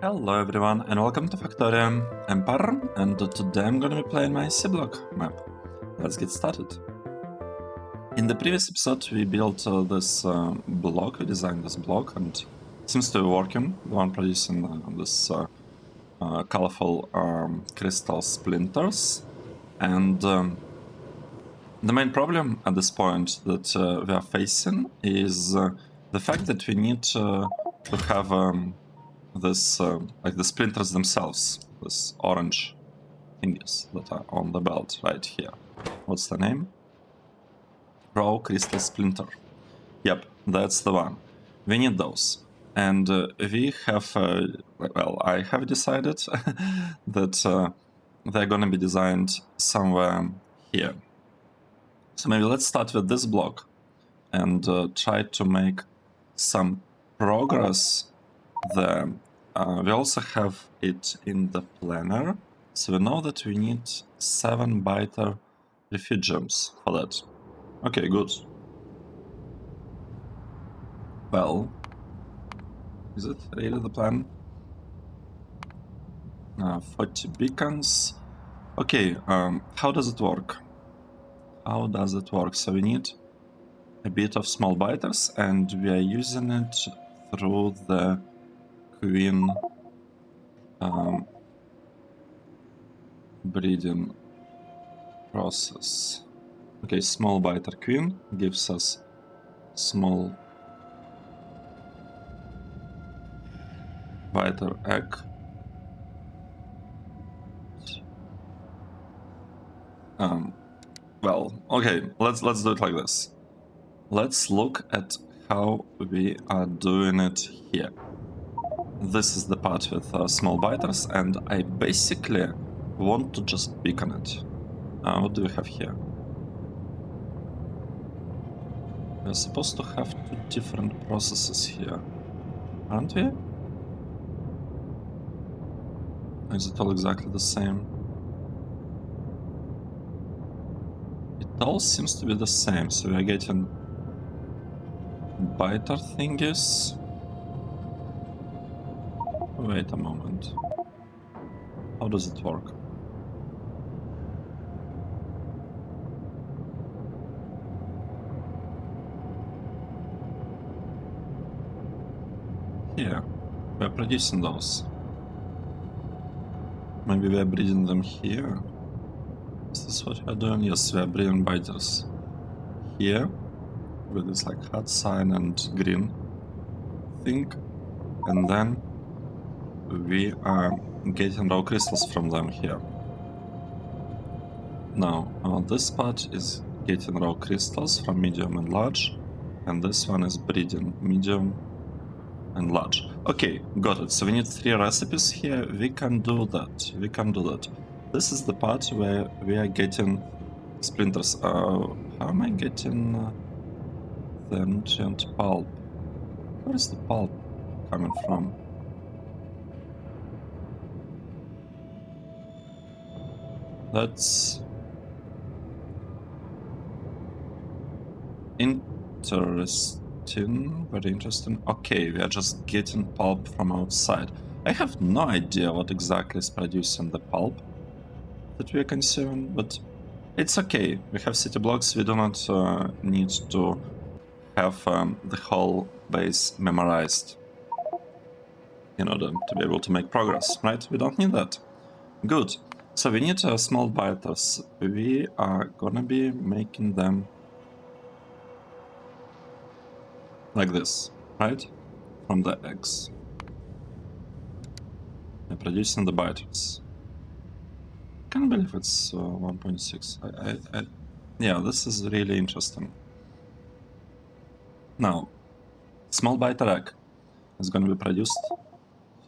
Hello everyone and welcome to Factorio Empire, and today I'm gonna be playing my Seablock map. Let's get started. In the previous episode we built this block, we designed this block, and it seems to be working. The one producing this colorful crystal splinters. And the main problem at this point that we are facing is the fact that we need to have this, like the splinters themselves, this orange thingies that are on the belt right here. What's the name? Raw crystal splinter. Yep, that's the one. We need those. And we have, well, I have decided that they're gonna be designed somewhere here. So maybe let's start with this block and try to make some progress there. We also have it in the planner, so we know that we need 7 BITER refugiums for that. Okay, good. Well, is it really the plan? 40 beacons. Okay, how does it work? How does it work? So we need a bit of small biters, and we are using it through the queen breeding process. Okay, small biter queen gives us small biter egg. Well, okay, let's do it like this. Let's look at how we are doing it here. This is the part with small biters, and I basically want to just beacon it. What do we have here? We're supposed to have 2 different processes here, aren't we? Is it all exactly the same? It all seems to be the same, so we are getting biter thingies. Wait a moment. How does it work? Here, we are producing those. Maybe we are breeding them here. Is this what we are doing? Yes, we are breeding biters here with this like hot sign and green thing, and then we are getting raw crystals from them here. Now, this part is getting raw crystals from medium and large, and this one is breeding medium and large. Okay, got it. So we need 3 recipes here. We can do that. We can do that. This is the part where we are getting splinters. How am I getting the ancient pulp? Where is the pulp coming from? That's interesting, very interesting. Okay, we are just getting pulp from outside. I have no idea what exactly is producing the pulp that we are consuming, but it's okay. We have city blocks, we do not need to have the whole base memorized in order to be able to make progress, right? We don't need that. Good. So we need small biters. We are gonna be making them like this, right? From the eggs. We're producing the biters. Can't believe it's 1.6. Yeah, this is really interesting. Now, small biter egg is going to be produced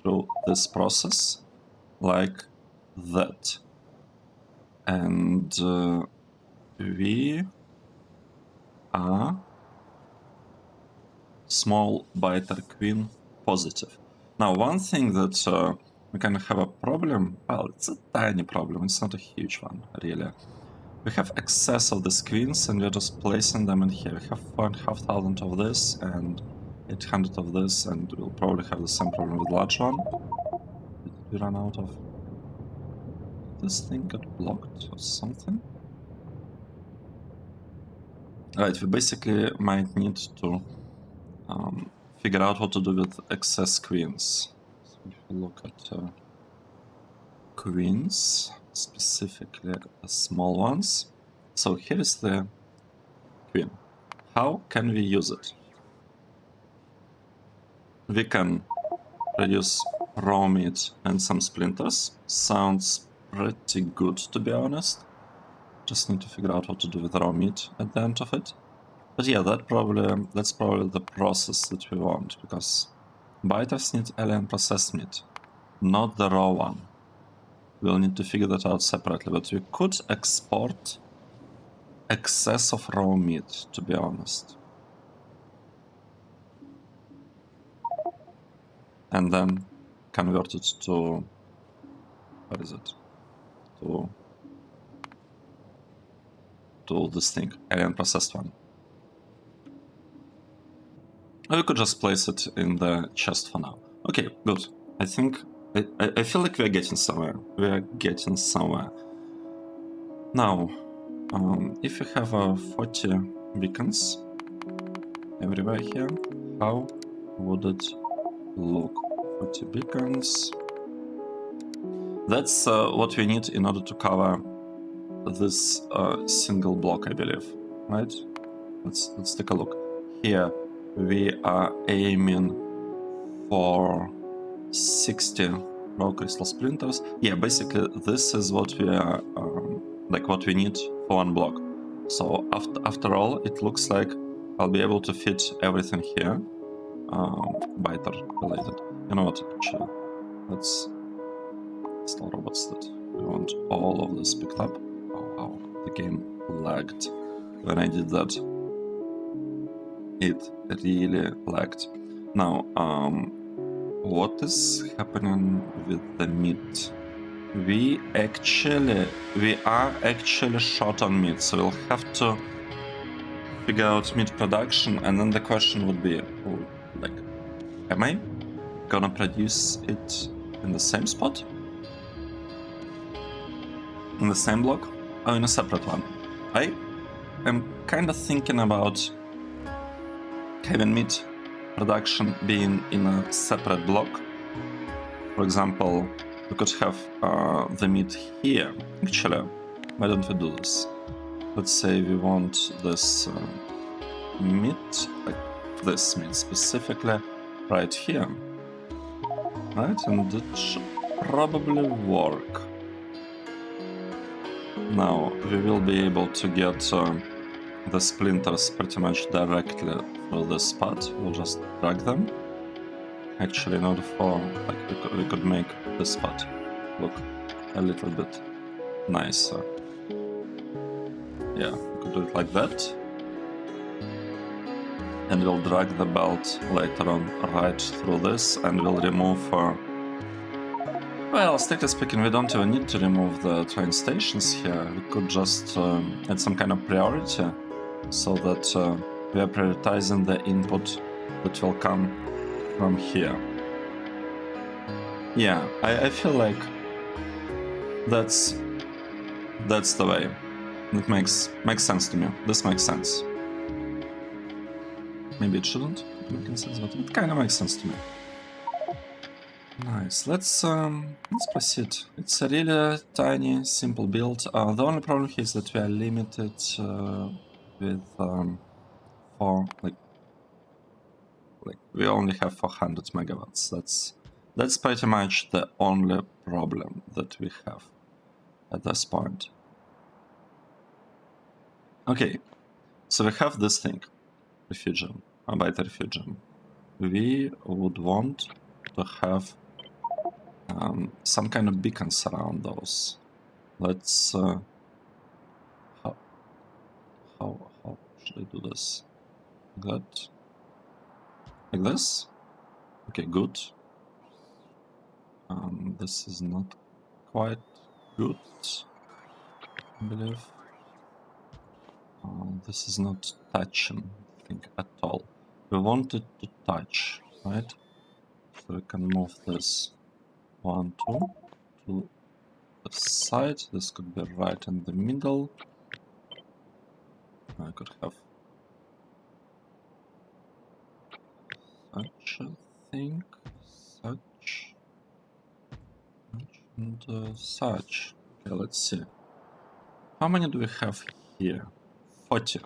through this process, like that. And we are small biter queen positive. Now, one thing that we can have a problem, well, it's a tiny problem, it's not a huge one, really. We have excess of these queens, and we're just placing them in here. We have 4,500 of this, and 800 of this, and we'll probably have the same problem with large one. we run out of... This thing got blocked or something? Right, we basically might need to figure out what to do with excess queens. So if we look at queens, specifically the small ones. So here is the queen. How can we use it? We can produce raw meat and some splinters. Sounds pretty good, to be honest. Just need to figure out what to do with raw meat at the end of it. But yeah, that's probably the process that we want, because biters need alien processed meat, not the raw one. We'll need to figure that out separately, but we could export excess of raw meat, to be honest. And then convert it to... what is it? To this thing, alien processed one. Or we could just place it in the chest for now. Okay, good. I think... I feel like we're getting somewhere. We're getting somewhere. Now, if you have 40 beacons everywhere here, how would it look? 40 beacons. That's what we need in order to cover this single block, I believe. Right? Let's take a look. Here we are aiming for 60 raw crystal splinters. Yeah, basically this is what we are like what we need for one block. So after all, it looks like I'll be able to fit everything here, BITER related. You know what? Actually, let's install robots that we want all of this picked up. Oh wow, the game lagged when I did that. It really lagged. Now, what is happening with the meat? We are actually short on meat, so we'll have to figure out meat production, and then the question would be, like, am I gonna produce it in the same spot? In the same block? Or in a separate one? I am kind of thinking about having meat production being in a separate block. For example, we could have the meat here. Actually, why don't we do this? Let's say we want this meat, like this meat specifically, right here. Right, and it should probably work. Now, we will be able to get the splinters pretty much directly through this spot. We'll just drag them. Actually, in order for, like, we could make this spot look a little bit nicer. Yeah, we could do it like that. And we'll drag the belt later on right through this, and we'll remove... well, strictly speaking, we don't even need to remove the train stations here. We could just add some kind of priority, so that we are prioritizing the input that will come from here. Yeah, I feel like that's the way. It makes sense to me. This makes sense. Maybe it shouldn't make sense, but it kind of makes sense to me. Nice. Let's proceed. It's a really tiny, simple build. The only problem here is that we are limited with we only have 400 megawatts. That's pretty much the only problem that we have at this point. Okay, so we have this thing, refugium, a BITER refugium. We would want to have some kind of beacons around those. Let's how should I do this? Like this? Okay, good. This is not quite good, I believe. This is not touching, I think, at all. We want it to touch, right? So we can move this 1, 2 to the side. This could be right in the middle. I could have such a thing, such, and such. Okay, let's see. How many do we have here? 40.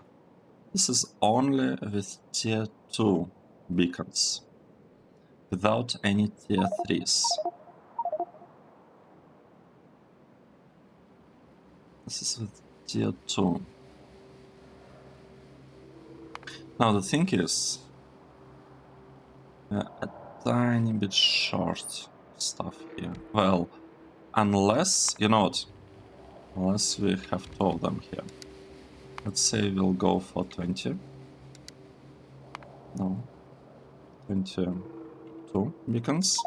This is only with tier 2 beacons, without any tier 3s. This is with tier 2. Now the thing is, a tiny bit short stuff here. Well, unless, you know what, unless we have 2 of them here. Let's say we'll go for 20. No, 22 beacons.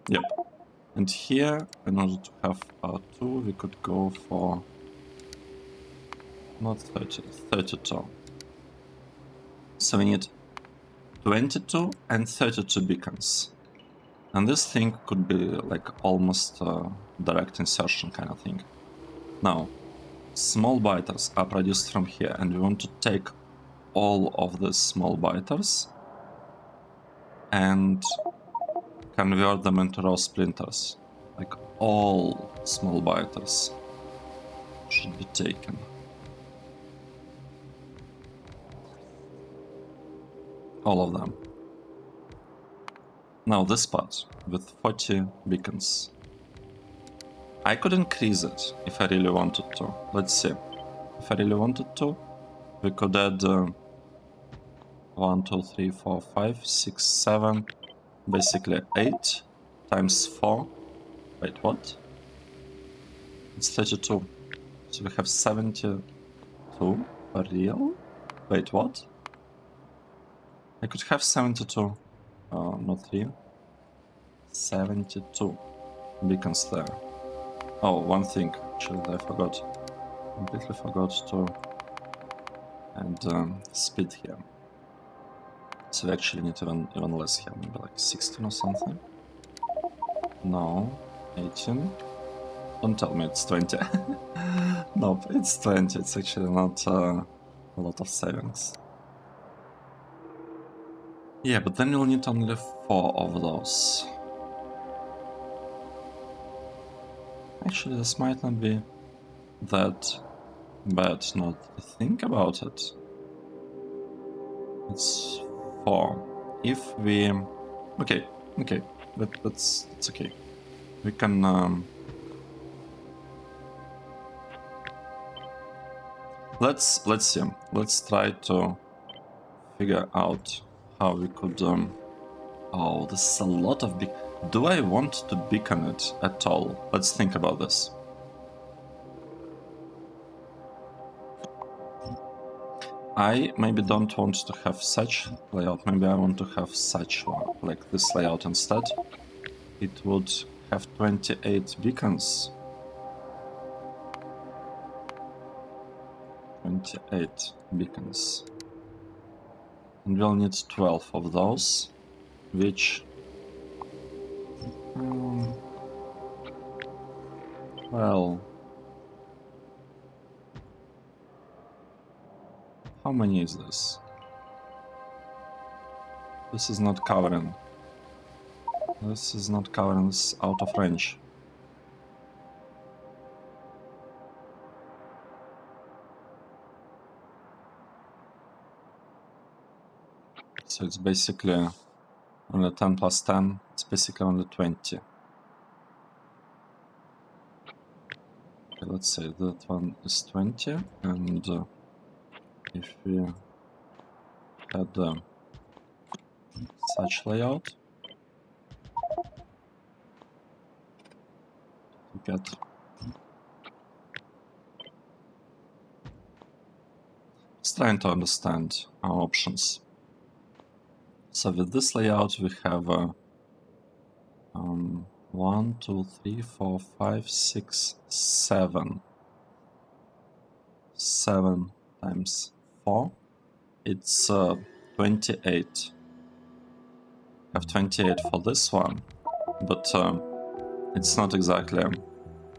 Yep. And here, in order to have 2, we could go for not 30, 32. So we need 22 and 32 beacons. And this thing could be like almost direct insertion kind of thing. Now, small biters are produced from here, and we want to take all of the small biters and convert them into raw splinters. Like all small biters should be taken. All of them. Now this part with 40 beacons. I could increase it if I really wanted to. Let's see. If I really wanted to, we could add 1, 2, 3, 4, 5, 6, 7, basically 8 times 4. Wait, what? It's 32. So we have 72 for real? Wait, what? I could have 72. Not 3. 72 beacons there. Oh, one thing, actually, I forgot. Completely forgot to add speed here. So we actually need even less here, maybe like 16 or something. No, 18. Don't tell me it's 20. Nope, it's 20. It's actually not a lot of savings. Yeah, but then you'll need only 4 of those. Actually, this might not be that bad, not to think about it. It's 4. If we... Okay, that's okay. We can... Let's see. Let's try to figure out how we could... Oh, this is a lot of beacon. Do I want to beacon it at all? Let's think about this. I maybe don't want to have such layout. Maybe I want to have such one, like this layout instead. It would have 28 beacons. 28 beacons. And we'll need 12 of those, which... well... How many is this? This is not covering. This is not covering. This is out of range. So it's basically only 10 plus 10. It's basically only 20. Okay, let's say that one is 20, and if we had such layout, to get just trying to understand our options. So with this layout we have 1, 2, 3, 4, 5, 6, 7. 7 times 4. It's 28. I have 28 for this one, but it's not exactly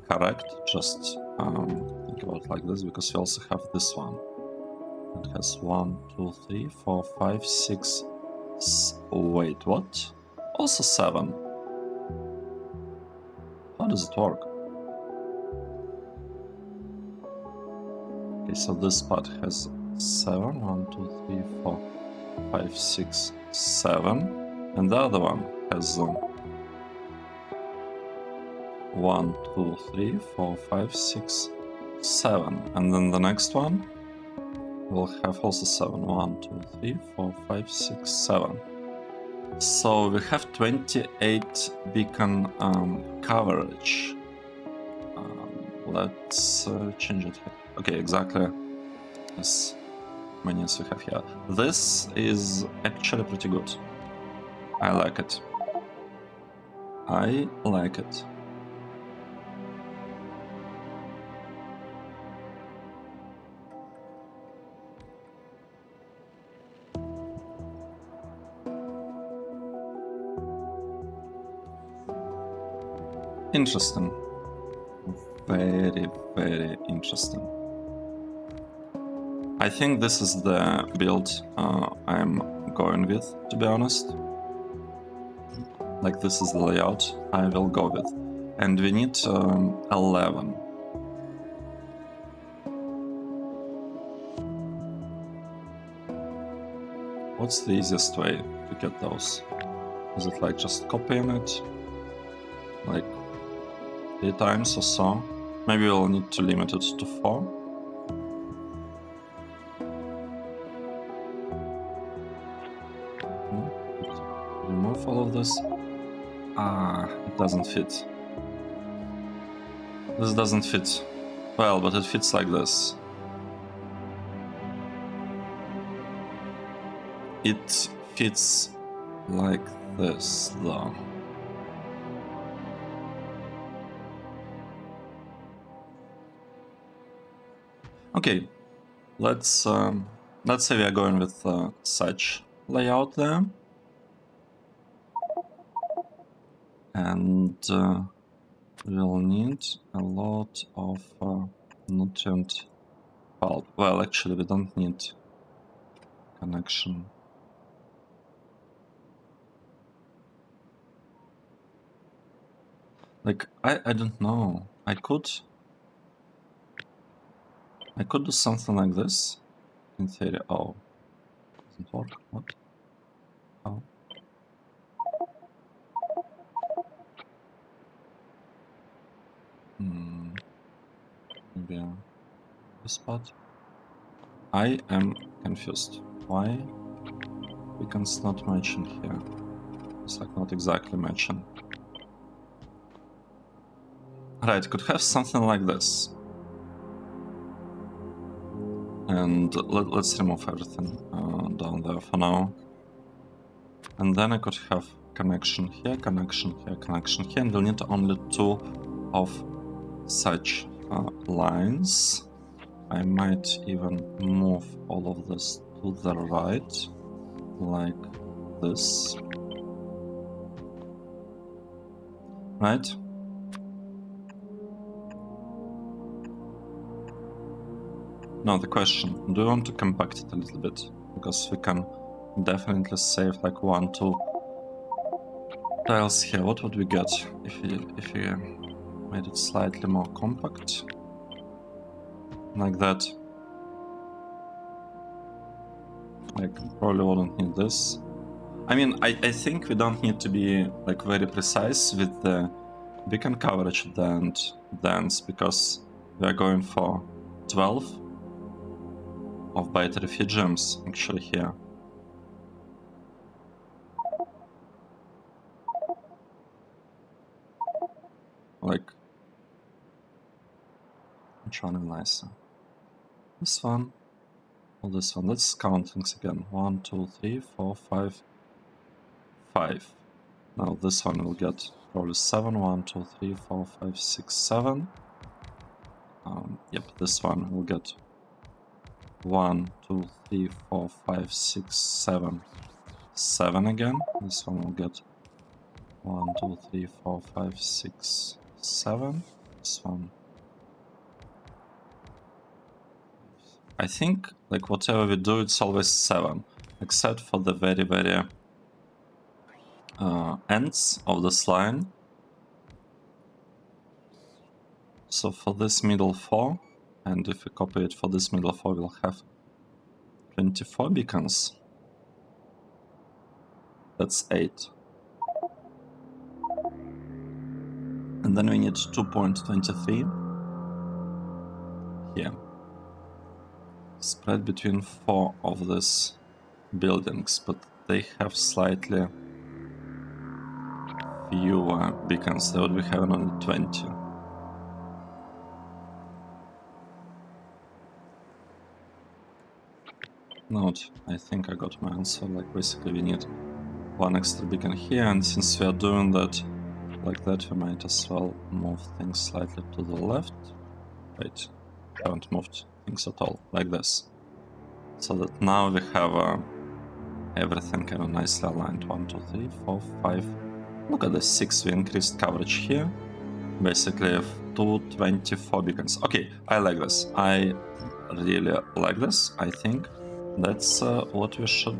correct, just think about it like this, because we also have this one. It has 1, 2, 3, 4, 5, 6. Wait, what? Also 7. How does it work? Okay, so this part has 7. 1, 2, 3, 4, 5, 6, 7. And the other one has 1, 2, 3, 4, 5, 6, 7. And then the next one will have also 7. 1, 2, 3, 4, 5, 6, 7. So we have 28 beacon coverage. Let's change it here. Okay, exactly as many as we have here. This is actually pretty good. I like it. I like it. Interesting. Very, very interesting. I think this is the build I'm going with, to be honest. Like, this is the layout I will go with. And we need 11. What's the easiest way to get those? Is it like just copying it? Like 3 times or so? Maybe we'll need to limit it to 4. Remove all of this. Ah, it doesn't fit. This doesn't fit. Well, but it fits like this. It fits like this, though. Okay, let's say we are going with such layout there, and we'll need a lot of nutrient pulp. Well, actually, we don't need connection. Like, I don't know. I could do something like this in theory. Oh, doesn't work. What? Oh. Maybe this spot. I am confused. Why beacons not matching here? It's like not exactly matching. Right, could have something like this. And let's remove everything down there for now. And then I could have connection here, connection here, connection here, and we'll need only 2 of such lines. I might even move all of this to the right, like this. Right? Now the question, do you want to compact it a little bit? Because we can definitely save like 1, 2 tiles here. What would we get if we made it slightly more compact? Like that. Like, probably wouldn't need this. I mean, I think we don't need to be like very precise with the beacon coverage at the end, because we are going for 12 of BITER refugiums actually here. Like, which one is nicer? This one or this one? Let's count things again. 1, 2, 3, 4, 5, 5. Now this one will get probably 7. 1, 2, 3, 4, 5, 6, 7. Yep, this one will get 1, 2, 3, 4, 5, 6, 7. 7 again. This one will get 1, 2, 3, 4, 5, 6, 7. This one. I think, like, whatever we do, it's always 7, except for the very, very ends of this line. So for this middle 4, and if we copy it for this middle 4, we'll have 24 beacons. That's 8. And then we need 2.23 here. Spread between 4 of these buildings, but they have slightly fewer beacons. They would be having only 20. Note, I think I got my answer. Like, basically we need 1 extra beacon here, and since we are doing that like that, we might as well move things slightly to the left. Wait, haven't moved things at all, like this. So that now we have everything kind of nicely aligned. 1, 2, 3, 4, 5. Look at this, 6. We increased coverage here. Basically, 224 beacons. Okay, I like this. I really like this. I think that's what we should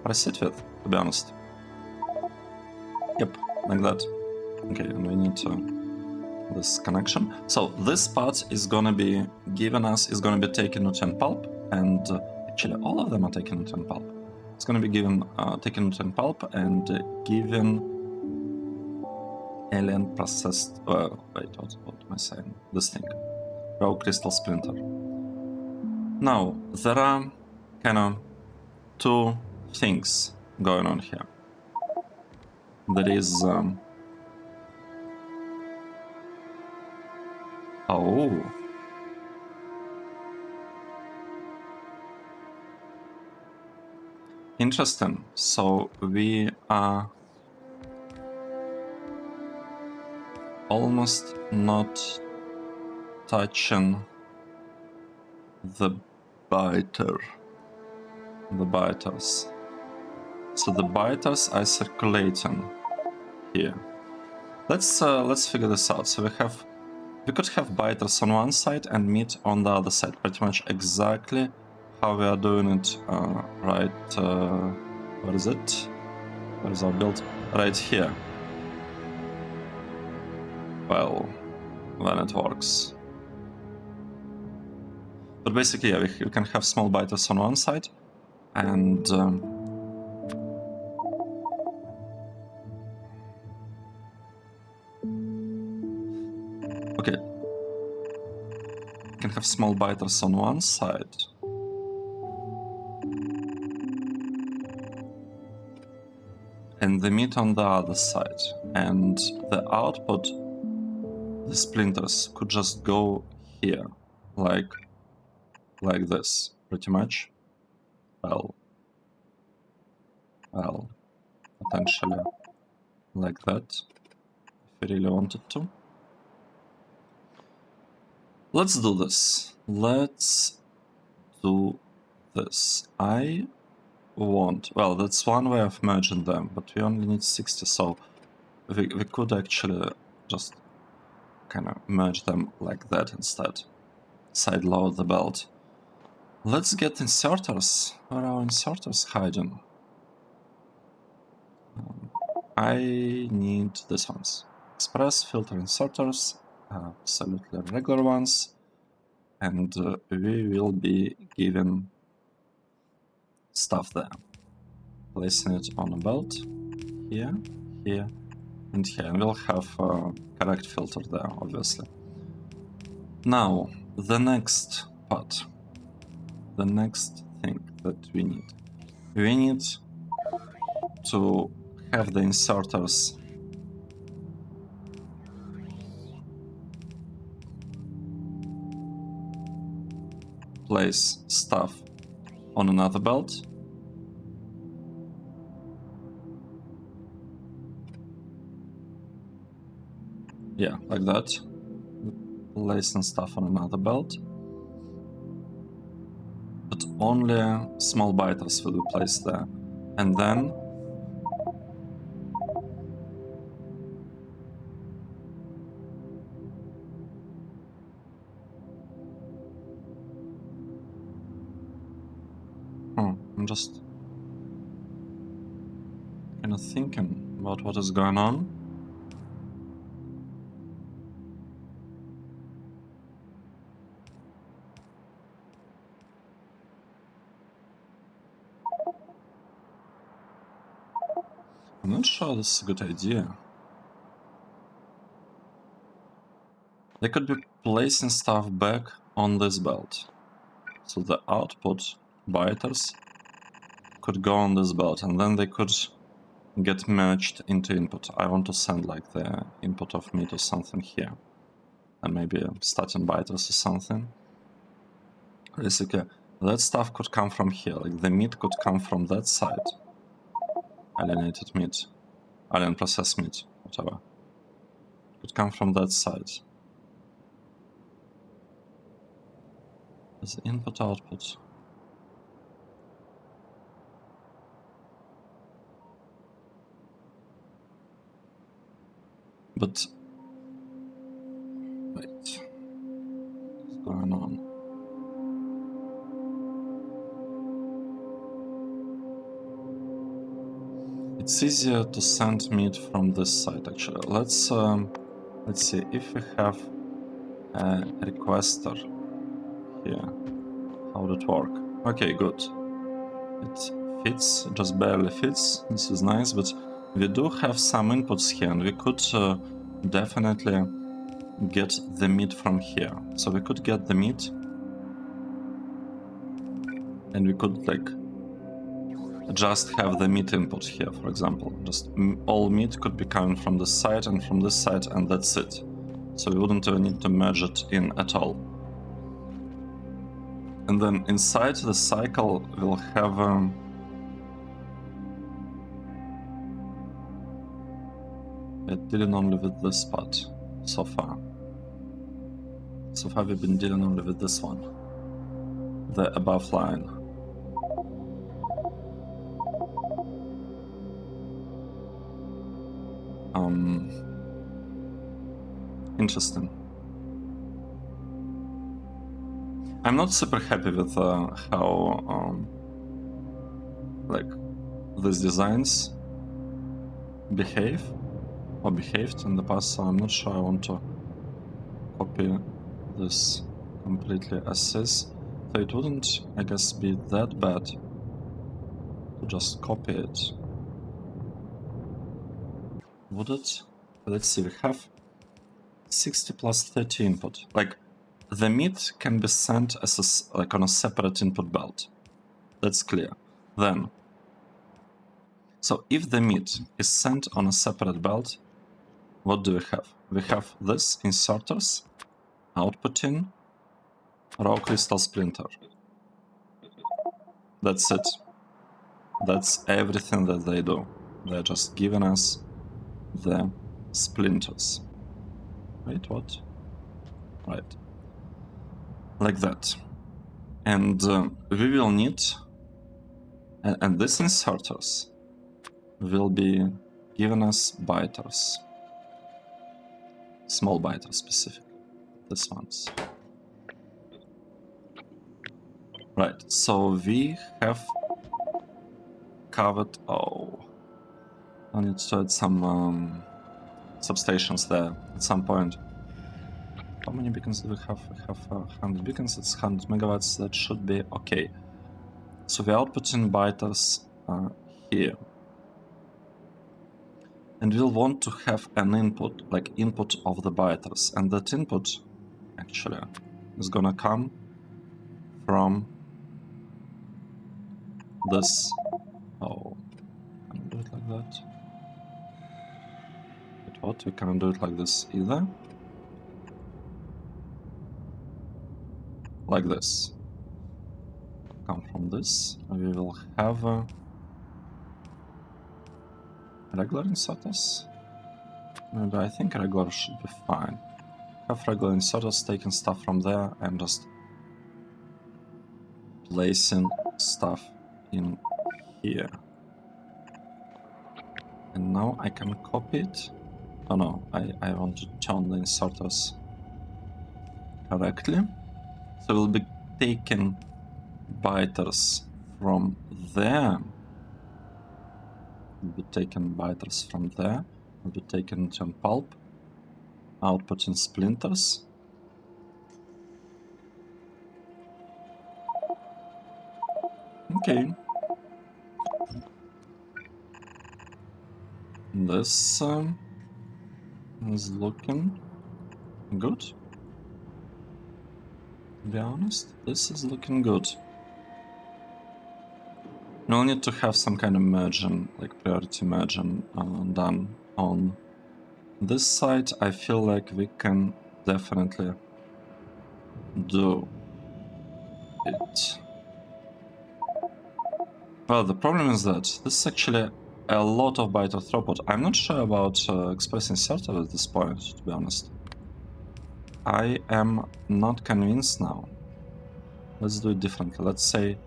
proceed with, to be honest. Yep, like that. Okay, and we need this connection. So this part is gonna be given us, is gonna be taken to 10 pulp, and actually all of them are taken to 10 pulp. It's gonna be given taken to 10 pulp and given alien processed. Wait, what am I saying? This thing, raw crystal splinter. Now there are kind of 2 things going on here. There is oh. Interesting. So we are almost not touching the BITER. The BITERs. So the BITERs are circulating here. Let's figure this out. So we could have BITERs on one side and meat on the other side, pretty much exactly how we are doing it right. What is it? Where is our build? Right here. Well, when it works. But basically, yeah, we can have small BITERs on one side, and okay, we can have small BITERs on one side, and the meat on the other side, and the output, the splinters, could just go here, like this, pretty much. Well, potentially like that, if we really wanted to. Let's do this. Let's do this. I want... Well, that's one way of merging them, but we only need 60, so we could actually just kind of merge them like that instead. Sideload the belt. Let's get inserters. Where are our inserters hiding? I need these ones. Express filter inserters, absolutely regular ones, and we will be given stuff there. Placing it on a belt, here, here, and here, and we'll have a correct filter there, obviously. Now, the next part, the next thing that we need to have the inserters place stuff on another belt. Yeah, like that. Placing stuff on another belt. But only small BITERs will be placed there. And then just kind of thinking about what is going on. I'm not sure this is a good idea. They could be placing stuff back on this belt. So the output biters could go on this belt, and then they could get merged into input. I want to send like the input of meat or something here. And maybe starting biters or something. Basically, that stuff could come from here. Like the meat could come from that side. Alienated meat. Alien processed meat. Whatever. Could come from that side. As input output. But wait. What's going on? It's easier to send meat from this side actually. Let's see if we have a requester here. How would it work? Okay, good. It fits, just barely fits. This is nice, but we do have some inputs here, and we could definitely get the meat from here. So we could get the meat, and we could like just have the meat input here, for example. Just all meat could be coming from this side and from this side, and that's it. So we wouldn't even need to merge it in at all. And then inside the cycle, we'll have we're dealing only with this part so far. So far we've been dealing only with this one, the above line. Interesting. I'm not super happy with how like these designs behave or behaved in the past, so I'm not sure I want to copy this completely as is. So it wouldn't, I guess, be that bad to just copy it. Would it? Let's see, we have 60 plus 30 input. Like, the meat can be sent as like on a separate input belt. That's clear. Then, so if the meat is sent on a separate belt, what do we have? We have this inserters, outputting, raw crystal splinter. That's it. That's everything that they do. They're just giving us the splinters. Wait, what? Right. Like that. And we will need, and these inserters will be giving us biters. Small biters specifically. These ones. Right, so we have covered. Oh, I need to add some substations there at some point. How many beacons do we have? We have 100 beacons, it's 100 megawatts, that should be okay. So we're outputting biters here. And we'll want to have an input, like input of the biters. And that input, actually, is gonna come from this. Oh, can we do it like that? But what? We can't do it like this either. Like this. Come from this. We will have regular inserters. And I think regular should be fine. Have regular inserters taking stuff from there and just placing stuff in here. And now I can copy it. Oh no, I want to turn the inserters correctly. So we'll be taking biters from there will be taken biters from there, will be taken to pulp, output in splinters. Okay. This is looking good. To be honest, this is looking good. We'll need to have some kind of merging, like priority merging done on this side. I feel like we can definitely do it. Well, the problem is that this is actually a lot of BITER throughput. I'm not sure about Express Inserter at this point, to be honest. I am not convinced now. Let's do it differently. Let's say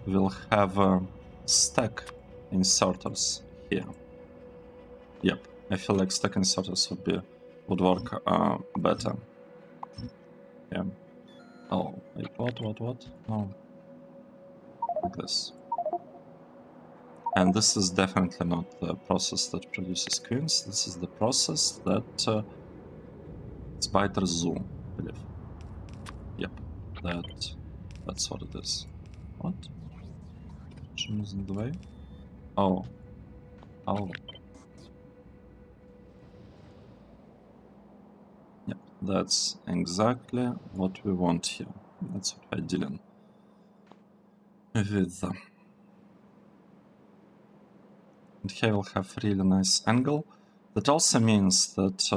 we'll have a stack inserters here. Yep, I feel like stack inserters would work better. Yeah. Oh, wait, what? No. Like this. And this is definitely not the process that produces queens. This is the process that it's BITER zoom, I believe. Yep, that's what it is. What? Jim is in the way? Oh. Yep, that's exactly what we want here. That's what we're dealing with. And here we'll have really nice angle. That also means that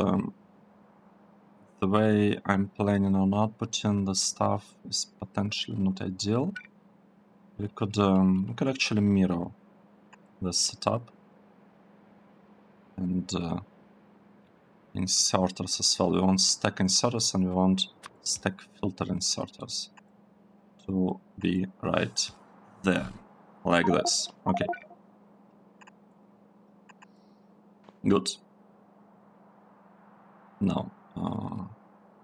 the way I'm planning on outputting the stuff is potentially not ideal. We could actually mirror the setup and inserters as well. We want stack inserters and we want stack filter inserters to be right there, like this. Okay. Good. Now,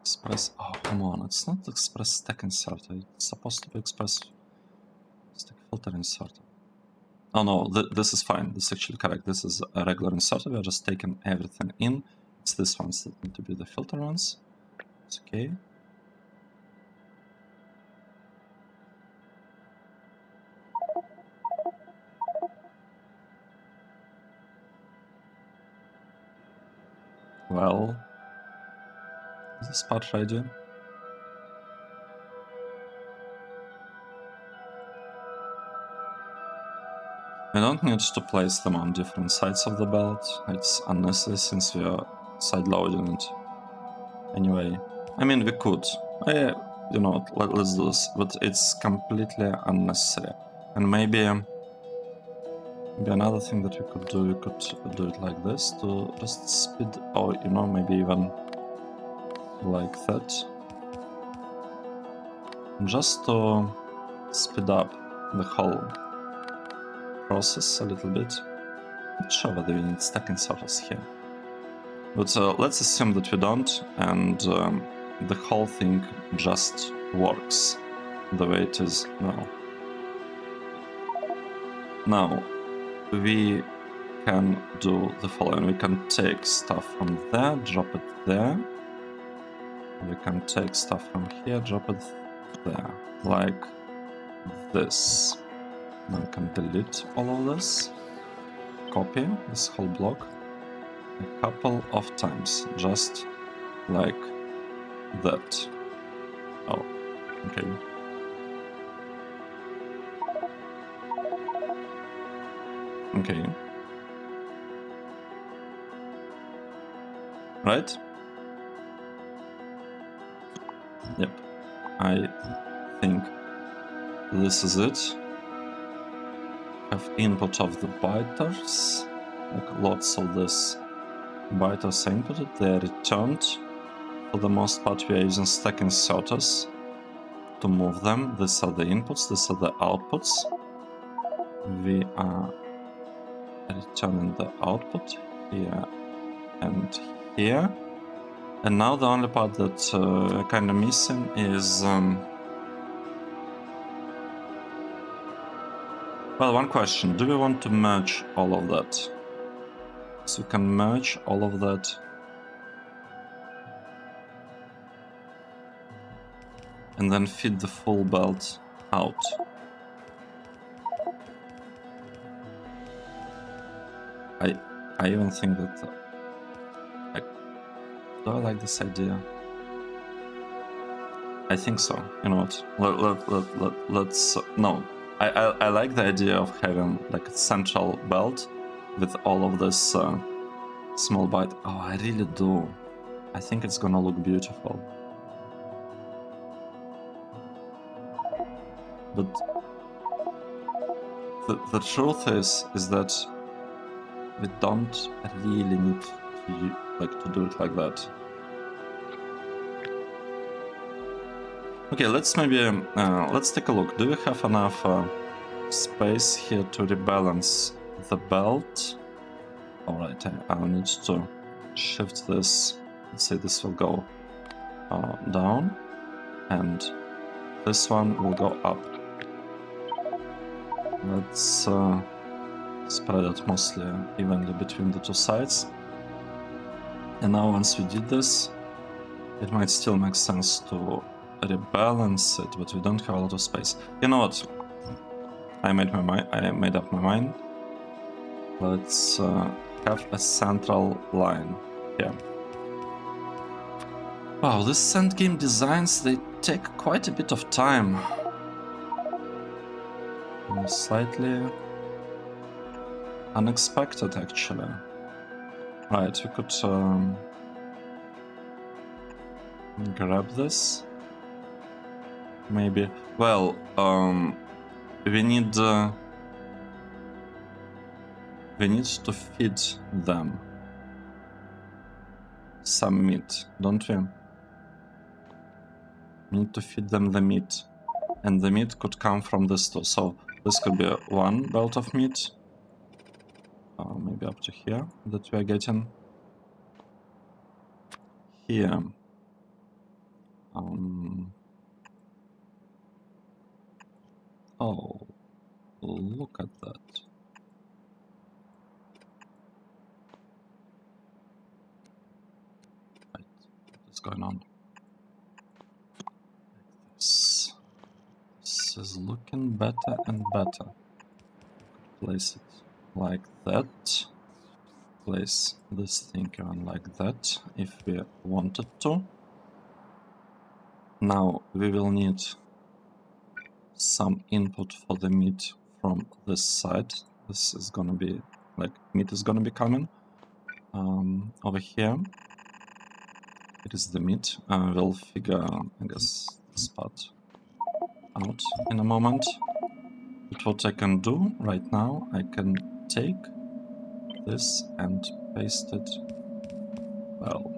express. Oh, come on! It's not express stack inserter. It's supposed to be express stack filter inserter. Oh no, this is fine. This is actually correct. This is a regular inserter. We are just taking everything in. It's these ones that need to be the filter ones. It's okay. Well, is this part ready? We don't need to place them on different sides of the belt. It's unnecessary since we are side loading it. Anyway, I mean, we could. You know, let's do this, but it's completely unnecessary. And maybe another thing that we could do it like this to just speed, or you know, maybe even like that, just to speed up the whole process a little bit. Not sure whether we need stack inserters here, but let's assume that we don't, and the whole thing just works the way it is now. Now we can do the following. We can take stuff from there, drop it there. We can take stuff from here, drop it there, like this. Now we can delete all of this, copy this whole block a couple of times, just like that. Oh, okay. Okay. Right? Yep. I think this is it. Have input of the biters, like lots of this biters are inputted, they are returned. For the most part we are using stack inserters to move them. These are the inputs, these are the outputs. We are returning the output here and here. And now the only part that kind of missing is Well, one question. Do we want to merge all of that? So we can merge all of that. And then feed the full belt out. I even think that... do I like this idea? I think so. You know what? Let's... No. I like the idea of having like a central belt with all of this small bite. Oh, I really do. I think it's gonna look beautiful. But the truth is that we don't really need to do it like that. Okay, let's maybe let's take a look. Do we have enough space here to rebalance the belt? All right, I'll need to shift this. Let's say this will go down, and this one will go up. Let's spread it mostly evenly between the two sides. And now once we did this, it might still make sense to rebalance it, but we don't have a lot of space. You know what? I made up my mind. Let's have a central line here. Wow, these endgame designs, they take quite a bit of time. Slightly unexpected, actually. Right, we could grab this. Maybe. Well, we need to feed them some meat, don't we? We need to feed them the meat, and the meat could come from this too. So this could be one belt of meat, maybe up to here, that we are getting. Here. Oh, look at that. Right, what's going on? This is looking better and better. Place it like that. Place this thing on like that, if we wanted to. Now we will need some input for the meat from this side. This is gonna be like meat is gonna be coming over here. It is the meat. We'll figure, I guess, this part out in a moment. But what I can do right now, I can take this and paste it, well,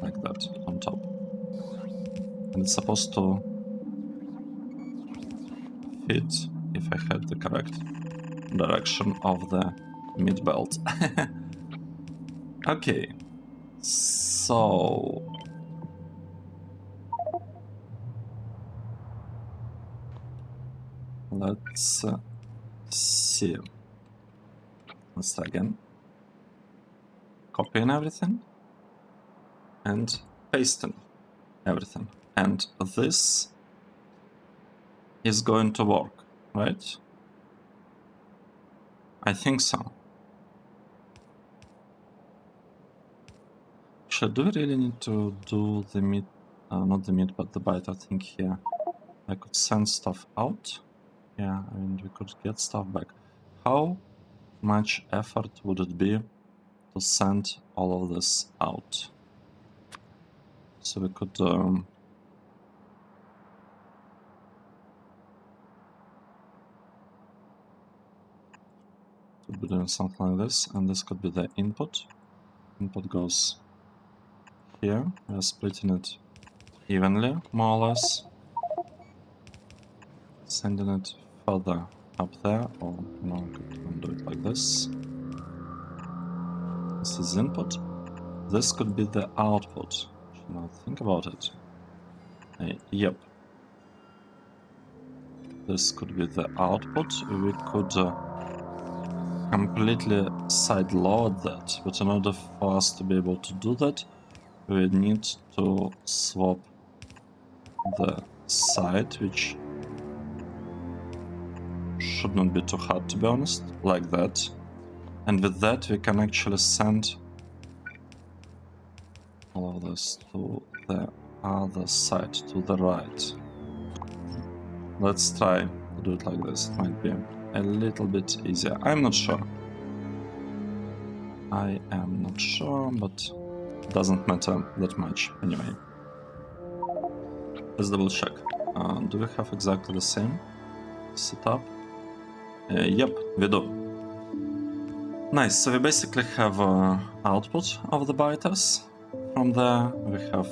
like that on top. And it's supposed to fit if I had the correct direction of the mid belt. Okay, so let's see. Let's try again. Copying everything and pasting everything. And this is going to work, right? I think so. Actually, do we really need to do the meat? Not the meat, but the BITER thing here. I could send stuff out. Yeah, I mean, we could get stuff back. How much effort would it be to send all of this out? So we could be doing something like this, and this could be the input. Input goes here. We are splitting it evenly, more or less. Sending it further up there, or no, we could do it like this. This is input. This could be the output. Now think about it. Yep. this could be the output. We could completely sideload that, but in order for us to be able to do that, we need to swap the side, which should not be too hard, to be honest, like that. And with that, we can actually send all of this to the other side, to the right. Let's try to do it like this. It might be a little bit easier. I'm not sure. I am not sure, but it doesn't matter that much anyway. Let's double check. Do we have exactly the same setup? Yep, we do. Nice, so we basically have output of the BITERs. From there we have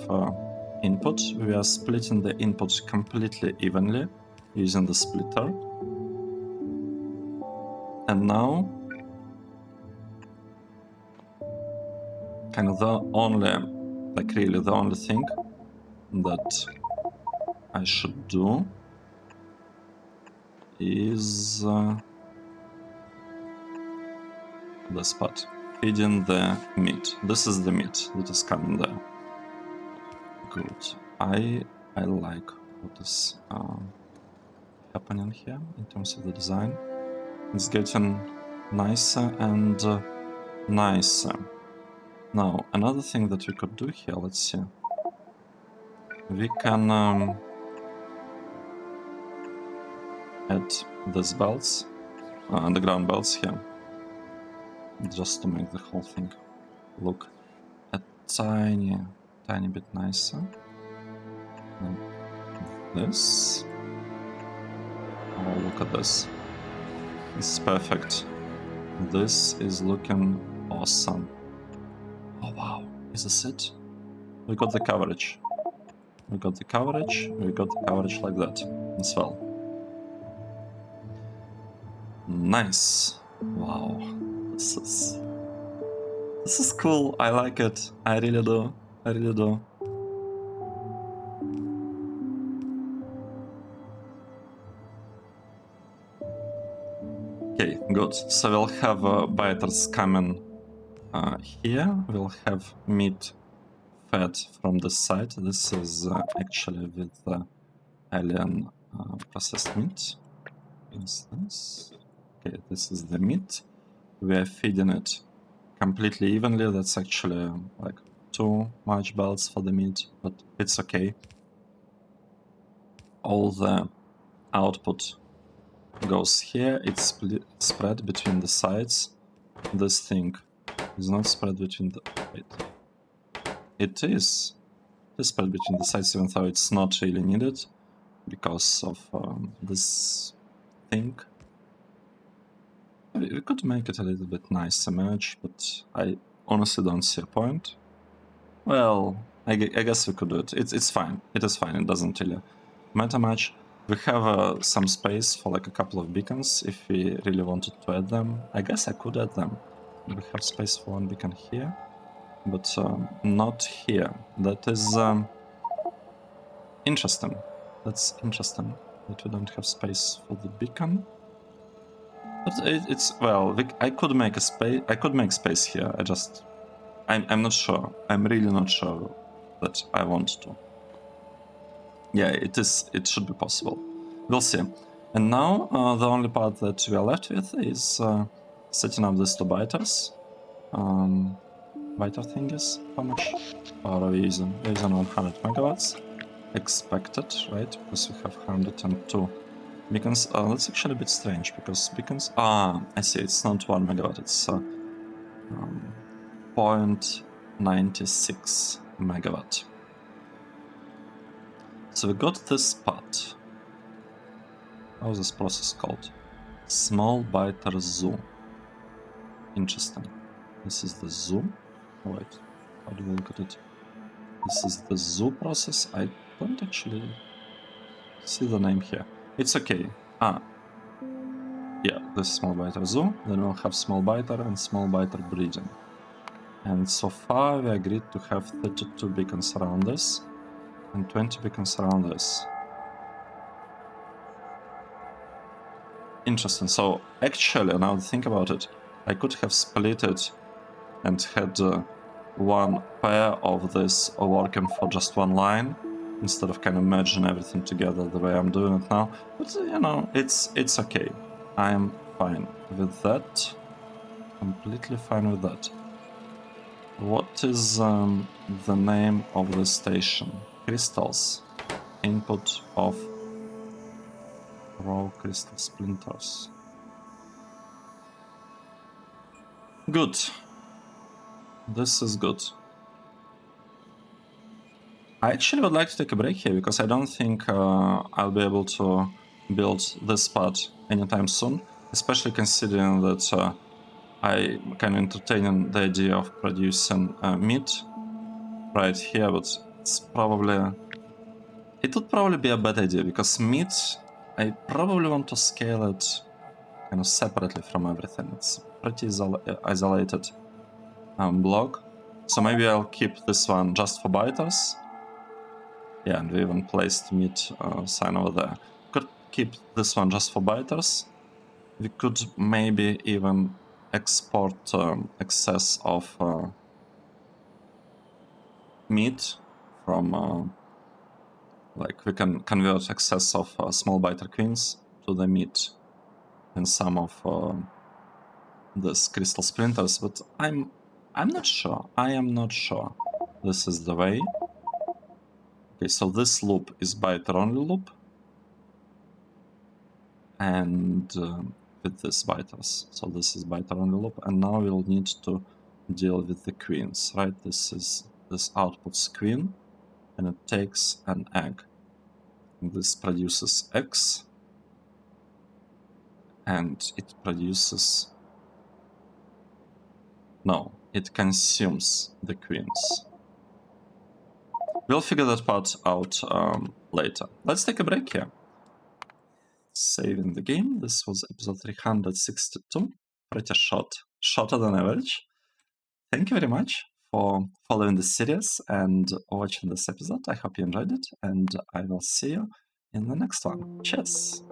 input. We are splitting the input completely evenly using the splitter. And now, kind of the only, like really the only thing that I should do is this part, feeding the meat. This is the meat that is coming there. Good. I like what is happening here in terms of the design. It's getting nicer and nicer. Now, another thing that we could do here, let's see. We can add these belts, underground belts here, just to make the whole thing look a tiny bit nicer. Like this. Oh, look at this. This is perfect. This is looking awesome. Oh wow, is this it? We got the coverage. We got the coverage like that as well. Nice. Wow. This is cool. I like it. I really do. I really do. Okay, good. So we'll have biters coming here. We'll have meat fed from this side. This is actually with the alien processed meat. Is this? Okay, this is the meat. We are feeding it completely evenly. That's actually like too much belts for the meat, but it's okay. All the output goes here. It's spread between the sides. This thing is not spread between the... Wait. It is. It's spread between the sides, even though it's not really needed because of this thing. We could make it a little bit nicer merge, but I honestly don't see a point. Well, I guess we could do it. It's fine. It is fine. It doesn't really matter much. We have some space for like a couple of beacons if we really wanted to add them. I guess I could add them. We have space for one beacon here, but not here. That is interesting. That's interesting that we don't have space for the beacon. But it's well, I could make a space. I could make space here. I'm not sure. I'm really not sure that I want to. Yeah, it is. It should be possible. We'll see. And now the only part that we are left with is setting up these two biters. Biter thingies. How much power are we using? We're using 100 megawatts. Expected, right? Because we have 102 beacons. That's actually a bit strange because beacons. I see. It's not 1 megawatt. It's 0.96 megawatt. So we got this part. How is this process called? Small biter zoo. Interesting. This is the zoo. Oh, wait, how do we look at it? This is the zoo process. I don't actually see the name here. It's okay. Yeah, this is small biter zoo. Then we'll have small biter and small biter breeding. And so far we agreed to have 32 beacons around this and 20 beacons around this. interesting. So actually, now that I think about it, I could have split it and had one pair of this working for just one line instead of kind of merging everything together the way I'm doing it now. But you know, it's okay. I'm fine with that. Completely fine with that. What is the name of the station? Crystals. Input of raw crystal splinters. Good. This is good. I actually would like to take a break here because I don't think I'll be able to build this part anytime soon, especially considering that I'm kind of entertaining the idea of producing meat right here, but it's probably... It would probably be a bad idea because meat, I probably want to scale it kind of separately from everything. It's pretty isolated block. So maybe I'll keep this one just for biters. Yeah, and we even placed meat sign over there. Could keep this one just for biters. We could maybe even export excess of meat from, like we can convert excess of small biter queens to the meat and some of this crystal splinters, but I'm not sure. I am not sure this is the way. Okay, so this loop is biter only loop, and with this biters. So this is biter only loop, and now we'll need to deal with the queens, right? This outputs queen, and it takes an egg. This produces X, and it produces... No, it consumes the queens. We'll figure that part out later. Let's take a break here. Saving the game. This was episode 362. Pretty shorter than average. Thank you very much for following this series and watching this episode. I hope you enjoyed it, and I will see you in the next one. Cheers!